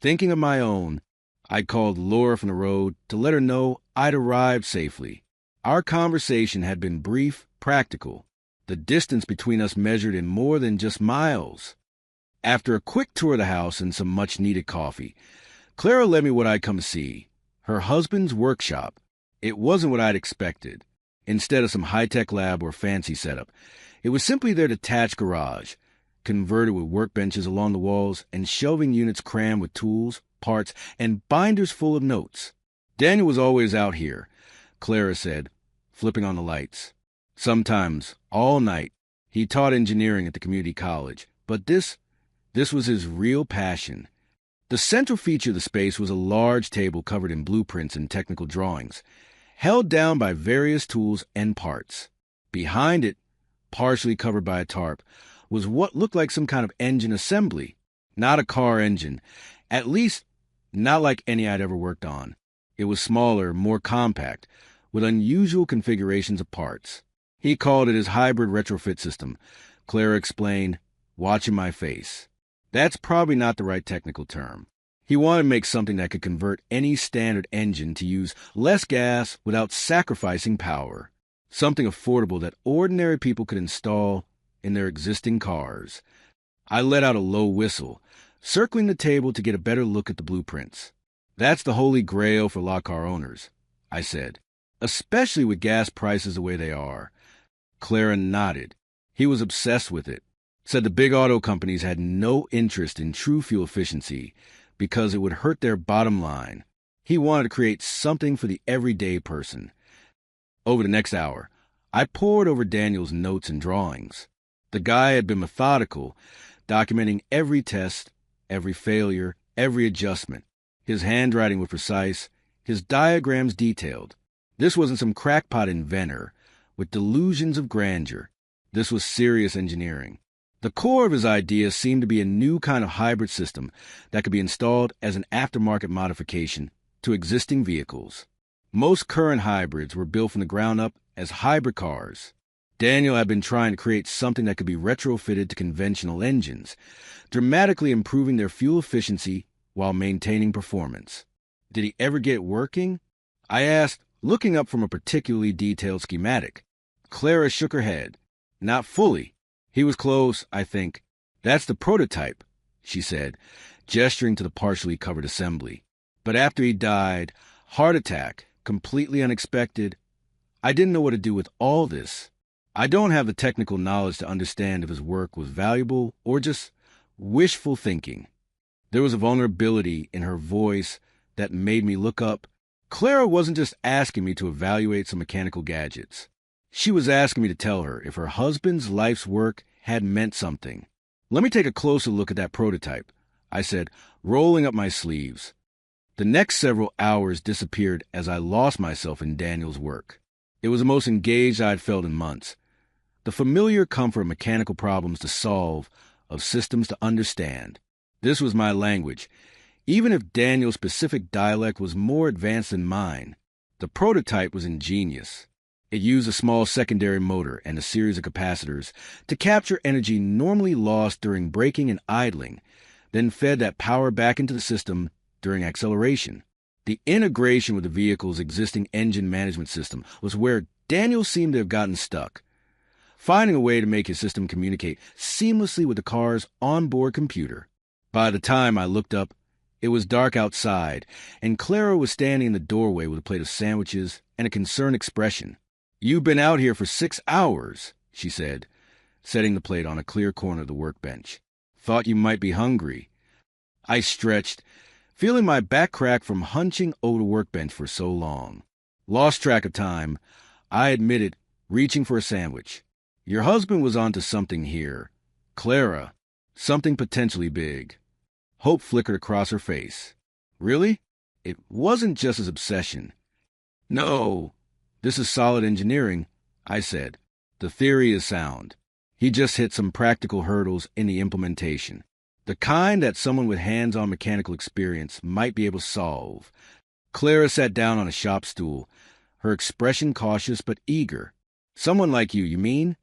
Thinking of my own, I called Laura from the road to let her know I'd arrived safely. Our conversation had been brief, practical, the distance between us measured in more than just miles. After a quick tour of the house and some much-needed coffee, Clara led me what I'd come to see, her husband's workshop. It wasn't what I'd expected. Instead of some high-tech lab or fancy setup, it was simply their detached garage, converted with workbenches along the walls and shelving units crammed with tools, parts, and binders full of notes. "Daniel was always out here," Clara said, flipping on the lights. "Sometimes, all night. He taught engineering at the community college, but this was his real passion." The central feature of the space was a large table covered in blueprints and technical drawings, held down by various tools and parts. Behind it, partially covered by a tarp, was what looked like some kind of engine assembly. Not a car engine, at least not like any I'd ever worked on. It was smaller, more compact, with unusual configurations of parts. He called it his hybrid retrofit system, Clara explained, watching my face. That's probably not the right technical term. He wanted to make something that could convert any standard engine to use less gas without sacrificing power. Something affordable that ordinary people could install in their existing cars. I let out a low whistle, circling the table to get a better look at the blueprints. "That's the holy grail for lot car owners," I said, "especially with gas prices the way they are." Clara nodded. He was obsessed with it. Said the big auto companies had no interest in true fuel efficiency because it would hurt their bottom line. He wanted to create something for the everyday person. Over the next hour, I pored over Daniel's notes and drawings. The guy had been methodical, documenting every test, every failure, every adjustment. His handwriting was precise, his diagrams detailed. This wasn't some crackpot inventor with delusions of grandeur. This was serious engineering. The core of his idea seemed to be a new kind of hybrid system that could be installed as an aftermarket modification to existing vehicles. Most current hybrids were built from the ground up as hybrid cars. Daniel had been trying to create something that could be retrofitted to conventional engines, dramatically improving their fuel efficiency while maintaining performance. Did he ever get it working? I asked, looking up from a particularly detailed schematic. Clara shook her head. Not fully. He was close, I think. "That's the prototype," she said, gesturing to the partially covered assembly. "But after he died, heart attack, completely unexpected. I didn't know what to do with all this. I don't have the technical knowledge to understand if his work was valuable or just wishful thinking." There was a vulnerability in her voice that made me look up. Clara wasn't just asking me to evaluate some mechanical gadgets. She was asking me to tell her if her husband's life's work had meant something. "Let me take a closer look at that prototype," I said, rolling up my sleeves. The next several hours disappeared as I lost myself in Daniel's work. It was the most engaged I'd felt in months. The familiar comfort of mechanical problems to solve, of systems to understand. This was my language, even if Daniel's specific dialect was more advanced than mine. The prototype was ingenious. It used a small secondary motor and a series of capacitors to capture energy normally lost during braking and idling, then fed that power back into the system during acceleration. The integration with the vehicle's existing engine management system was where Daniel seemed to have gotten stuck. Finding a way to make his system communicate seamlessly with the car's onboard computer. By the time I looked up, it was dark outside, and Clara was standing in the doorway with a plate of sandwiches and a concerned expression. "You've been out here for 6 hours, she said, setting the plate on a clear corner of the workbench. "Thought you might be hungry." I stretched, feeling my back crack from hunching over the workbench for so long. Lost track of time, I admitted, reaching for a sandwich. "Your husband was onto something here. Clara, something potentially big." Hope flickered across her face. "Really?" It wasn't just his obsession. No, this is solid engineering, I said. The theory is sound. He just hit some practical hurdles in the implementation. The kind that someone with hands-on mechanical experience might be able to solve. Clara sat down on a shop stool, her expression cautious but eager. Someone like you mean?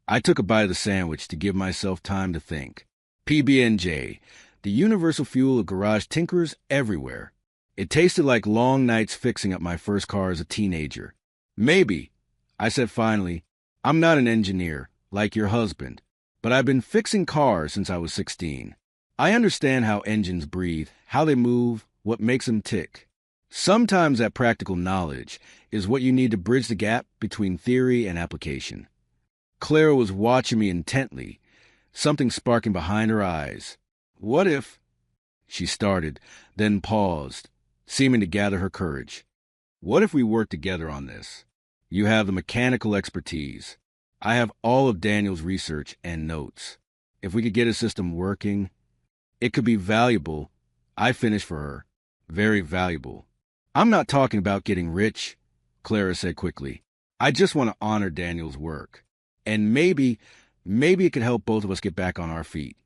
I took a bite of the sandwich to give myself time to think. PB&J, the universal fuel of garage tinkerers everywhere. It tasted like long nights fixing up my first car as a teenager. Maybe, I said finally, I'm not an engineer, like your husband, but I've been fixing cars since I was 16. I understand how engines breathe, how they move, what makes them tick. Sometimes that practical knowledge is what you need to bridge the gap between theory and application. Clara was watching me intently, something sparking behind her eyes. What if... She started, then paused, seeming to gather her courage. What if we work together on this? You have the mechanical expertise. I have all of Daniel's research and notes. If we could get a system working, it could be valuable. I finished for her. Very valuable. I'm not talking about getting rich, Clara said quickly. I just want to honor Daniel's work. And maybe it could help both of us get back on our feet.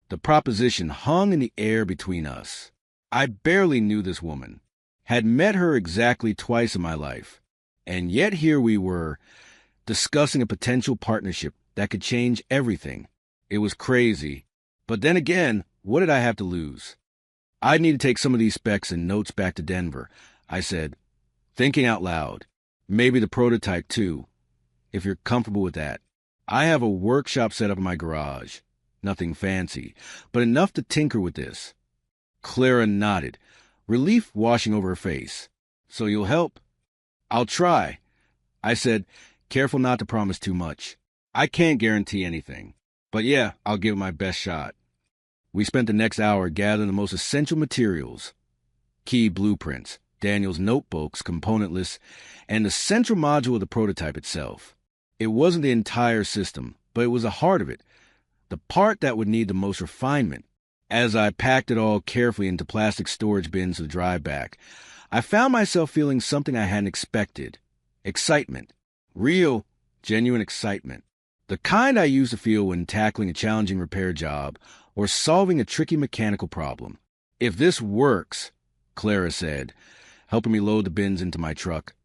The proposition hung in the air between us. I barely knew this woman, had met her exactly twice in my life, and yet here we were, discussing a potential partnership that could change everything. It was crazy. But then again, what did I have to lose? I'd need to take some of these specs and notes back to Denver, I said, thinking out loud. Maybe the prototype too, if you're comfortable with that. I have a workshop set up in my garage. Nothing fancy, but enough to tinker with this. Clara nodded, relief washing over her face. So you'll help? I'll try, I said, careful not to promise too much. I can't guarantee anything, but yeah, I'll give it my best shot. We spent the next hour gathering the most essential materials. Key blueprints, Daniel's notebooks, componentless, and the central module of the prototype itself. It wasn't the entire system, but it was the heart of it, the part that would need the most refinement. As I packed it all carefully into plastic storage bins to drive back, I found myself feeling something I hadn't expected. Excitement. Real, genuine excitement. The kind I used to feel when tackling a challenging repair job or solving a tricky mechanical problem. If this works, Clara said, helping me load the bins into my truck,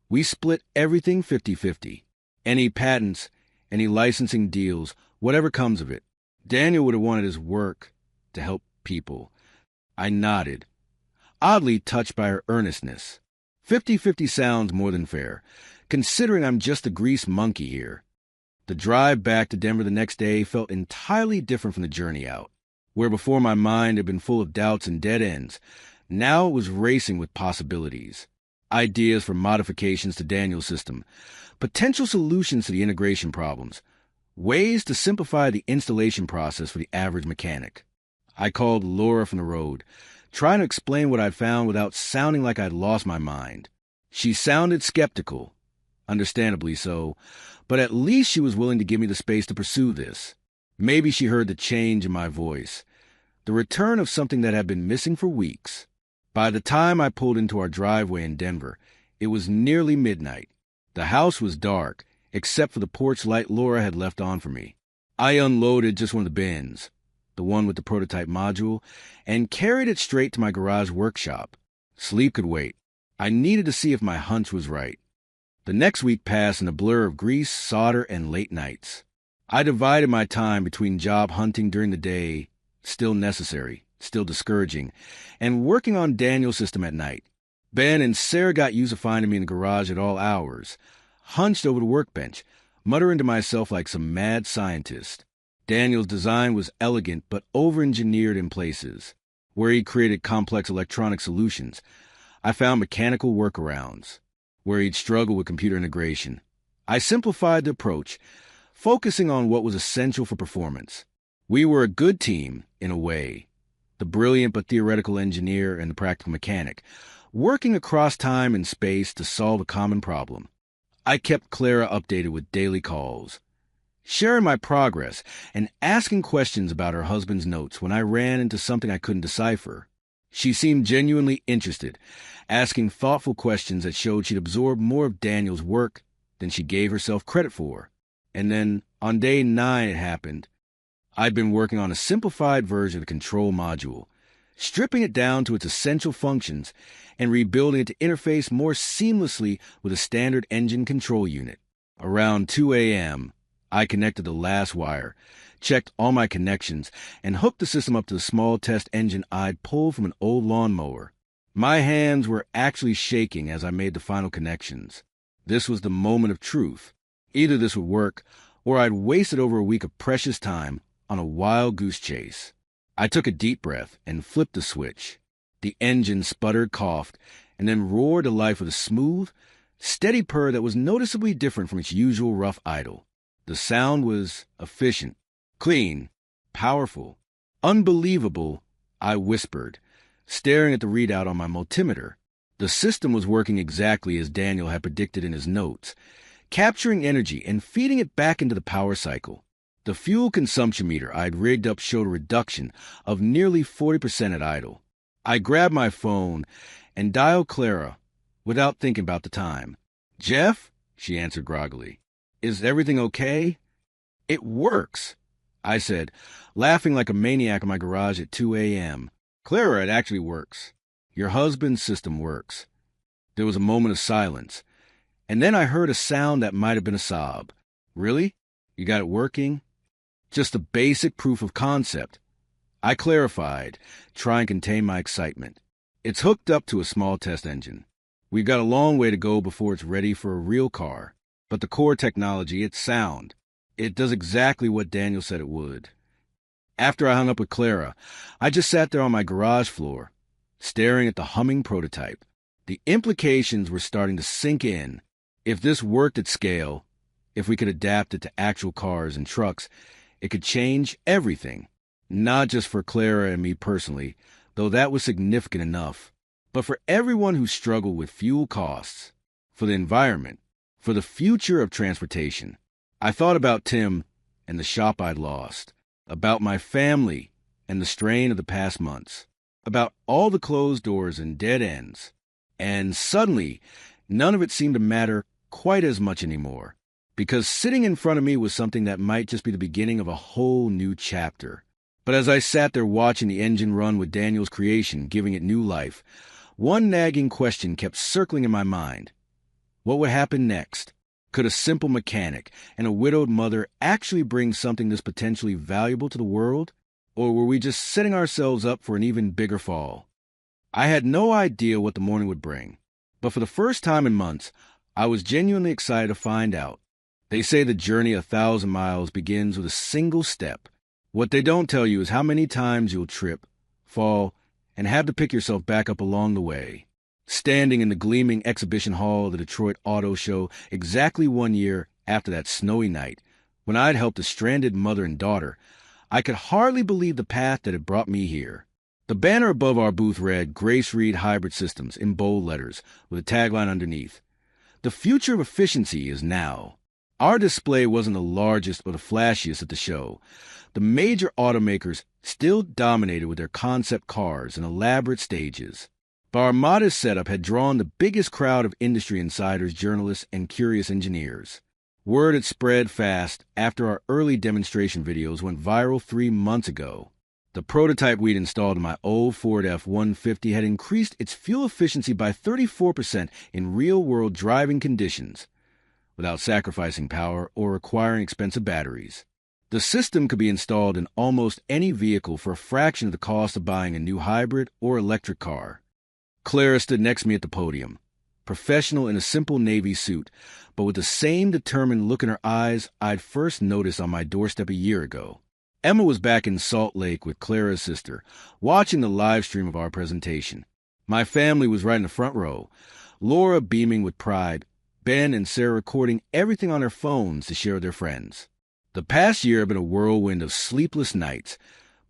we split everything 50-50. Any patents, any licensing deals, whatever comes of it. Daniel would have wanted his work to help people. I nodded, oddly touched by her earnestness. 50-50 sounds more than fair, considering I'm just a grease monkey here. The drive back to Denver the next day felt entirely different from the journey out. Where before my mind had been full of doubts and dead ends, now it was racing with possibilities. Ideas for modifications to Daniel's system, potential solutions to the integration problems, ways to simplify the installation process for the average mechanic. I called Laura from the road, trying to explain what I'd found without sounding like I'd lost my mind. She sounded skeptical, understandably so, but at least she was willing to give me the space to pursue this. Maybe she heard the change in my voice, the return of something that had been missing for weeks. By the time I pulled into our driveway in Denver, it was nearly midnight. The house was dark, except for the porch light Laura had left on for me. I unloaded just one of the bins, the one with the prototype module, and carried it straight to my garage workshop. Sleep could wait. I needed to see if my hunch was right. The next week passed in a blur of grease, solder, and late nights. I divided my time between job hunting during the day, still necessary, still discouraging, and working on Daniel's system at night. Ben and Sarah got used to finding me in the garage at all hours, hunched over the workbench, muttering to myself like some mad scientist. Daniel's design was elegant but over-engineered in places. Where he created complex electronic solutions, I found mechanical workarounds. Where he'd struggled with computer integration, I simplified the approach, focusing on what was essential for performance. We were a good team, in a way. The brilliant but theoretical engineer and the practical mechanic, working across time and space to solve a common problem. I kept Clara updated with daily calls, sharing my progress and asking questions about her husband's notes when I ran into something I couldn't decipher. She seemed genuinely interested, asking thoughtful questions that showed she'd absorbed more of Daniel's work than she gave herself credit for. And then, on day 9 it happened. I'd been working on a simplified version of the control module, stripping it down to its essential functions and rebuilding it to interface more seamlessly with a standard engine control unit. Around 2 a.m., I connected the last wire, checked all my connections, and hooked the system up to the small test engine I'd pulled from an old lawnmower. My hands were actually shaking as I made the final connections. This was the moment of truth. Either this would work, or I'd wasted over a week of precious time on a wild goose chase. I took a deep breath and flipped the switch. The engine sputtered, coughed, and then roared to life with a smooth, steady purr that was noticeably different from its usual rough idle. The sound was efficient, clean, powerful, unbelievable, I whispered, staring at the readout on my multimeter. The system was working exactly as Daniel had predicted in his notes, capturing energy and feeding it back into the power cycle. The fuel consumption meter I'd rigged up showed a reduction of nearly 40% at idle. I grabbed my phone and dialed Clara without thinking about the time. "Jeff?" she answered groggily. "Is everything okay?" "It works," I said, laughing like a maniac in my garage at 2 a.m. "Clara, it actually works. Your husband's system works." There was a moment of silence, and then I heard a sound that might have been a sob. "Really? You got it working?" "Just a basic proof of concept," I clarified, trying to contain my excitement. "It's hooked up to a small test engine. We've got a long way to go before it's ready for a real car. But the core technology, it's sound. It does exactly what Daniel said it would." After I hung up with Clara, I just sat there on my garage floor, staring at the humming prototype. The implications were starting to sink in. If this worked at scale, if we could adapt it to actual cars and trucks, it could change everything. Not just for Clara and me personally, though that was significant enough, but for everyone who struggled with fuel costs, for the environment, for the future of transportation. I thought about Tim and the shop I'd lost, about my family and the strain of the past months, about all the closed doors and dead ends. And suddenly, none of it seemed to matter quite as much anymore, because sitting in front of me was something that might just be the beginning of a whole new chapter. But as I sat there watching the engine run with Daniel's creation, giving it new life, one nagging question kept circling in my mind. What would happen next? Could a simple mechanic and a widowed mother actually bring something this potentially valuable to the world? Or were we just setting ourselves up for an even bigger fall? I had no idea what the morning would bring, but for the first time in months, I was genuinely excited to find out. They say the journey 1,000 miles begins with a single step. What they don't tell you is how many times you'll trip, fall, and have to pick yourself back up along the way. Standing in the gleaming exhibition hall of the Detroit Auto Show exactly 1 year after that snowy night, when I'd helped a stranded mother and daughter, I could hardly believe the path that had brought me here. The banner above our booth read Grace Reid Hybrid Systems in bold letters, with a tagline underneath. The future of efficiency is now. Our display wasn't the largest or the flashiest at the show. The major automakers still dominated with their concept cars and elaborate stages. But our modest setup had drawn the biggest crowd of industry insiders, journalists, and curious engineers. Word had spread fast after our early demonstration videos went viral 3 months ago. The prototype we'd installed in my old Ford F-150 had increased its fuel efficiency by 34% in real-world driving conditions, without sacrificing power or requiring expensive batteries. The system could be installed in almost any vehicle for a fraction of the cost of buying a new hybrid or electric car. Clara stood next to me at the podium, professional in a simple navy suit, but with the same determined look in her eyes I'd first noticed on my doorstep a year ago. Emma was back in Salt Lake with Clara's sister, watching the live stream of our presentation. My family was right in the front row, Laura beaming with pride, Ben and Sarah recording everything on their phones to share with their friends. The past year had been a whirlwind of sleepless nights,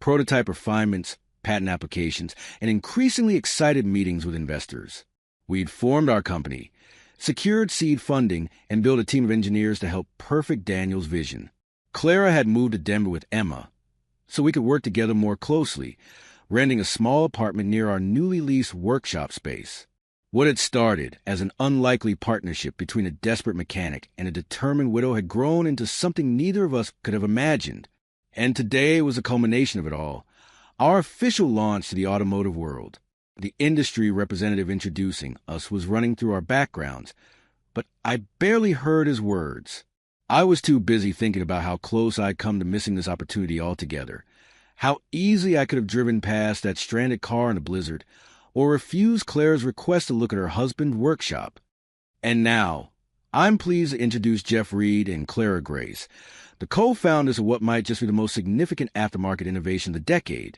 prototype refinements, patent applications, and increasingly excited meetings with investors. We'd formed our company, secured seed funding, and built a team of engineers to help perfect Daniel's vision. Clara had moved to Denver with Emma, so we could work together more closely, renting a small apartment near our newly leased workshop space. What had started as an unlikely partnership between a desperate mechanic and a determined widow had grown into something neither of us could have imagined. And today was the culmination of it all, our official launch to the automotive world. The industry representative introducing us was running through our backgrounds, but I barely heard his words. I was too busy thinking about how close I'd come to missing this opportunity altogether, how easily I could have driven past that stranded car in a blizzard, or refused Clara's request to look at her husband's workshop. And now, I'm pleased to introduce Jeff Reid and Clara Grace, the co-founders of what might just be the most significant aftermarket innovation of the decade.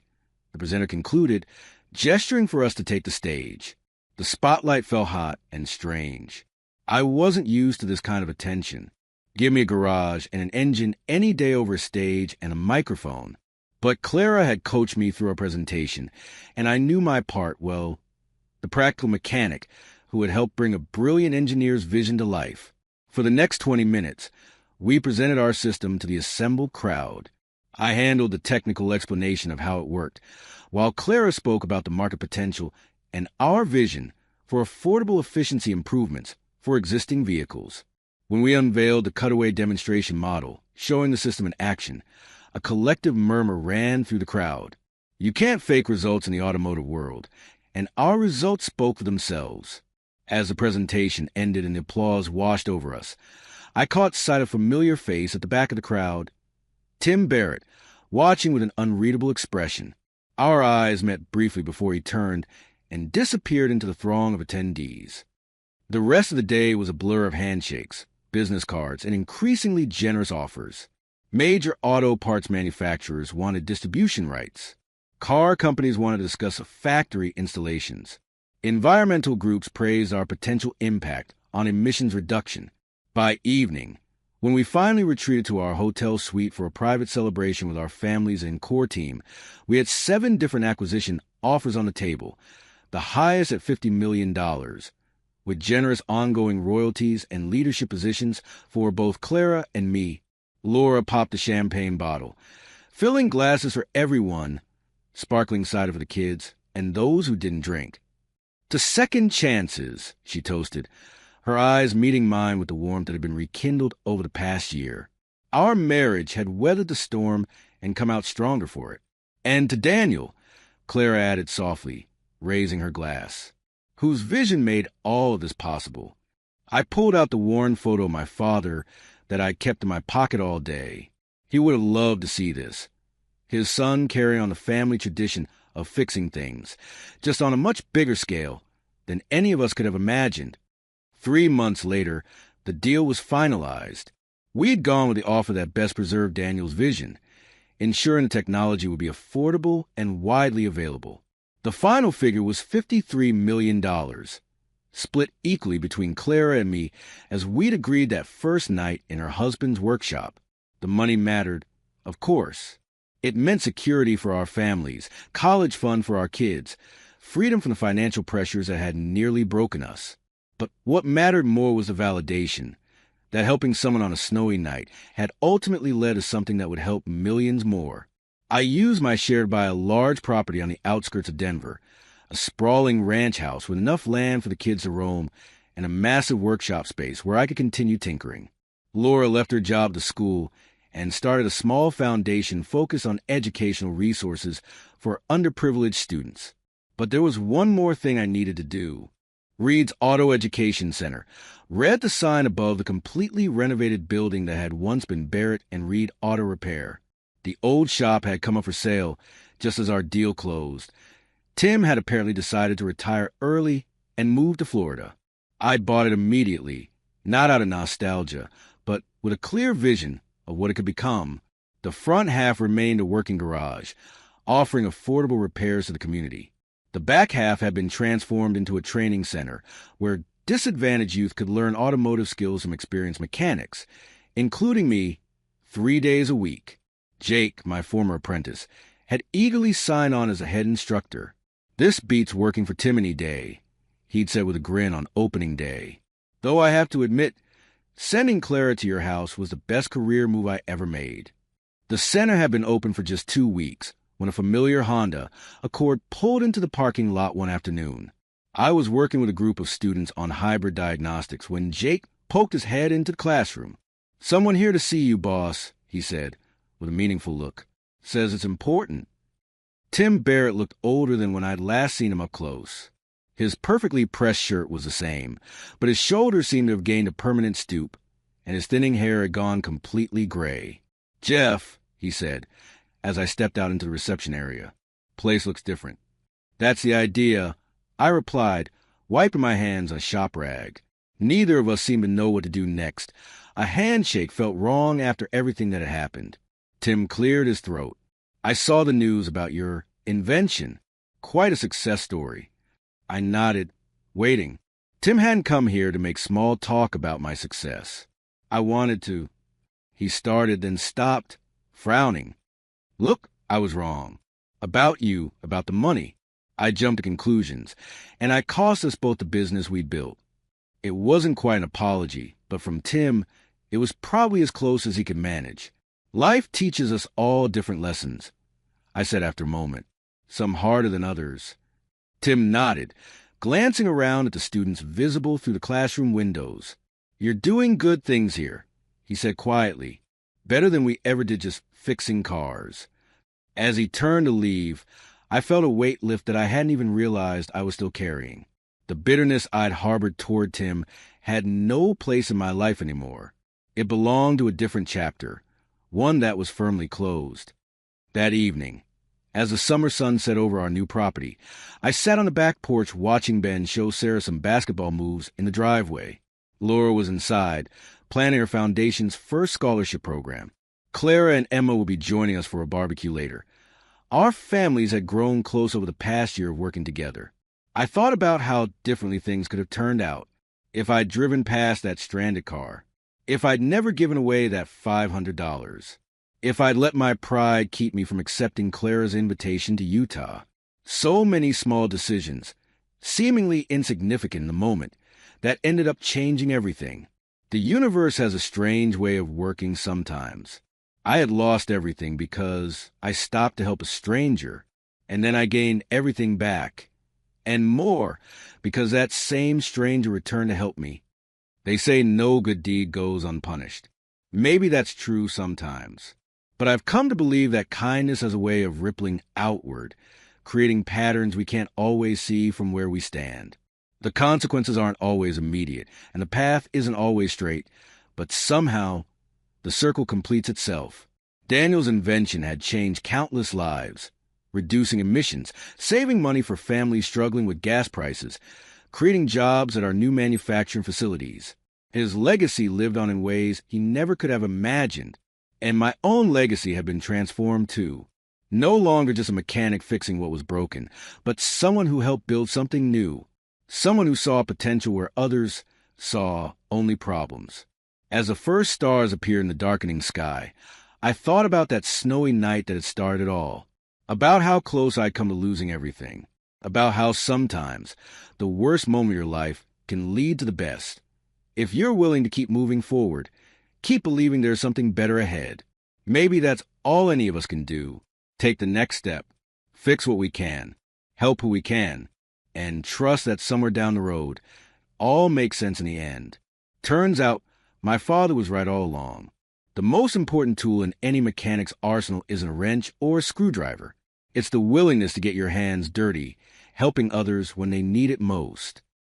The presenter concluded, gesturing for us to take the stage. The spotlight fell hot and strange. I wasn't used to this kind of attention. Give me a garage and an engine any day over a stage and a microphone. But Clara had coached me through our presentation, and I knew my part well. The practical mechanic who had helped bring a brilliant engineer's vision to life. For the next 20 minutes, we presented our system to the assembled crowd. I handled the technical explanation of how it worked, while Clara spoke about the market potential and our vision for affordable efficiency improvements for existing vehicles. When we unveiled the cutaway demonstration model, showing the system in action, a collective murmur ran through the crowd. You can't fake results in the automotive world, and our results spoke for themselves. As the presentation ended and the applause washed over us, I caught sight of a familiar face at the back of the crowd. Tim Barrett, watching with an unreadable expression. Our eyes met briefly before he turned and disappeared into the throng of attendees. The rest of the day was a blur of handshakes, business cards, and increasingly generous offers. Major auto parts manufacturers wanted distribution rights. Car companies wanted to discuss factory installations. Environmental groups praised our potential impact on emissions reduction. By evening, when we finally retreated to our hotel suite for a private celebration with our families and core team, we had 7 different acquisition offers on the table, the highest at $50 million, with generous ongoing royalties and leadership positions for both Clara and me. Laura popped the champagne bottle, filling glasses for everyone, sparkling cider for the kids, and those who didn't drink. To second chances, she toasted, her eyes meeting mine with the warmth that had been rekindled over the past year. Our marriage had weathered the storm and come out stronger for it. And to Daniel, Clara added softly, raising her glass, whose vision made all of this possible. I pulled out the worn photo of my father that I kept in my pocket all day. He would have loved to see this. His son carrying on the family tradition of fixing things, just on a much bigger scale than any of us could have imagined. 3 months later, the deal was finalized. We had gone with the offer that best preserved Daniel's vision, ensuring the technology would be affordable and widely available. The final figure was $53 million, split equally between Clara and me, as we'd agreed that first night in her husband's workshop. The money mattered, of course. It meant security for our families, college fund for our kids, freedom from the financial pressures that had nearly broken us. But what mattered more was the validation, that helping someone on a snowy night had ultimately led to something that would help millions more. I used my share to buy a large property on the outskirts of Denver, a sprawling ranch house with enough land for the kids to roam, and a massive workshop space where I could continue tinkering. Laura left her job to school and started a small foundation focused on educational resources for underprivileged students. But there was one more thing I needed to do. Reid's Auto Education Center read the sign above the completely renovated building that had once been Barrett and Reid Auto Repair. The old shop had come up for sale just as our deal closed. Tim had apparently decided to retire early and move to Florida. I bought it immediately, not out of nostalgia, but with a clear vision of what it could become. The front half remained a working garage, offering affordable repairs to the community. The back half had been transformed into a training center where disadvantaged youth could learn automotive skills from experienced mechanics, including me, 3 days a week. Jake, my former apprentice, had eagerly signed on as a head instructor. "This beats working for Tim any day," he'd said with a grin on opening day. Though I have to admit, sending Clara to your house was the best career move I ever made. The center had been open for just 2 weeks, when a familiar Honda Accord pulled into the parking lot one afternoon. I was working with a group of students on hybrid diagnostics when Jake poked his head into the classroom. "Someone here to see you, boss," he said, with a meaningful look. "Says it's important." Tim Barrett looked older than when I'd last seen him up close. His perfectly pressed shirt was the same, but his shoulders seemed to have gained a permanent stoop, and his thinning hair had gone completely gray. "Jeff," he said, as I stepped out into the reception area. "Place looks different." "That's the idea," I replied, wiping my hands on a shop rag. Neither of us seemed to know what to do next. A handshake felt wrong after everything that had happened. Tim cleared his throat. "I saw the news about your invention. Quite a success story." I nodded, waiting. Tim hadn't come here to make small talk about my success. "I wanted to." He started, then stopped, frowning. "Look, I was wrong. About you, about the money." I jumped to conclusions, and I cost us both the business we'd built. It wasn't quite an apology, but from Tim, it was probably as close as he could manage. "Life teaches us all different lessons," I said after a moment, "some harder than others." Tim nodded, glancing around at the students visible through the classroom windows. "You're doing good things here," he said quietly. "Better than we ever did just fixing cars." As he turned to leave, I felt a weight lift that I hadn't even realized I was still carrying. The bitterness I'd harbored toward Tim had no place in my life anymore. It belonged to a different chapter, one that was firmly closed. That evening, as the summer sun set over our new property, I sat on the back porch watching Ben show Sarah some basketball moves in the driveway. Laura was inside, planning her foundation's first scholarship program. Clara and Emma would be joining us for a barbecue later. Our families had grown close over the past year of working together. I thought about how differently things could have turned out if I'd driven past that stranded car, if I'd never given away that $500, if I'd let my pride keep me from accepting Clara's invitation to Utah. So many small decisions, seemingly insignificant in the moment, that ended up changing everything. The universe has a strange way of working sometimes. I had lost everything because I stopped to help a stranger, and then I gained everything back, and more because that same stranger returned to help me. They say no good deed goes unpunished. Maybe that's true sometimes, but I've come to believe that kindness has a way of rippling outward, creating patterns we can't always see from where we stand. The consequences aren't always immediate, and the path isn't always straight, but somehow the circle completes itself. Daniel's invention had changed countless lives, reducing emissions, saving money for families struggling with gas prices, creating jobs at our new manufacturing facilities. His legacy lived on in ways he never could have imagined, and my own legacy had been transformed too. No longer just a mechanic fixing what was broken, but someone who helped build something new, someone who saw potential where others saw only problems. As the first stars appeared in the darkening sky, I thought about that snowy night that had started it all, about how close I'd come to losing everything, about how sometimes the worst moment of your life can lead to the best. If you're willing to keep moving forward, keep believing there's something better ahead. Maybe that's all any of us can do. Take the next step, fix what we can, help who we can, and trust that somewhere down the road, all makes sense in the end. Turns out, my father was right all along. The most important tool in any mechanic's arsenal isn't a wrench or a screwdriver. It's the willingness to get your hands dirty, helping others when they need it most.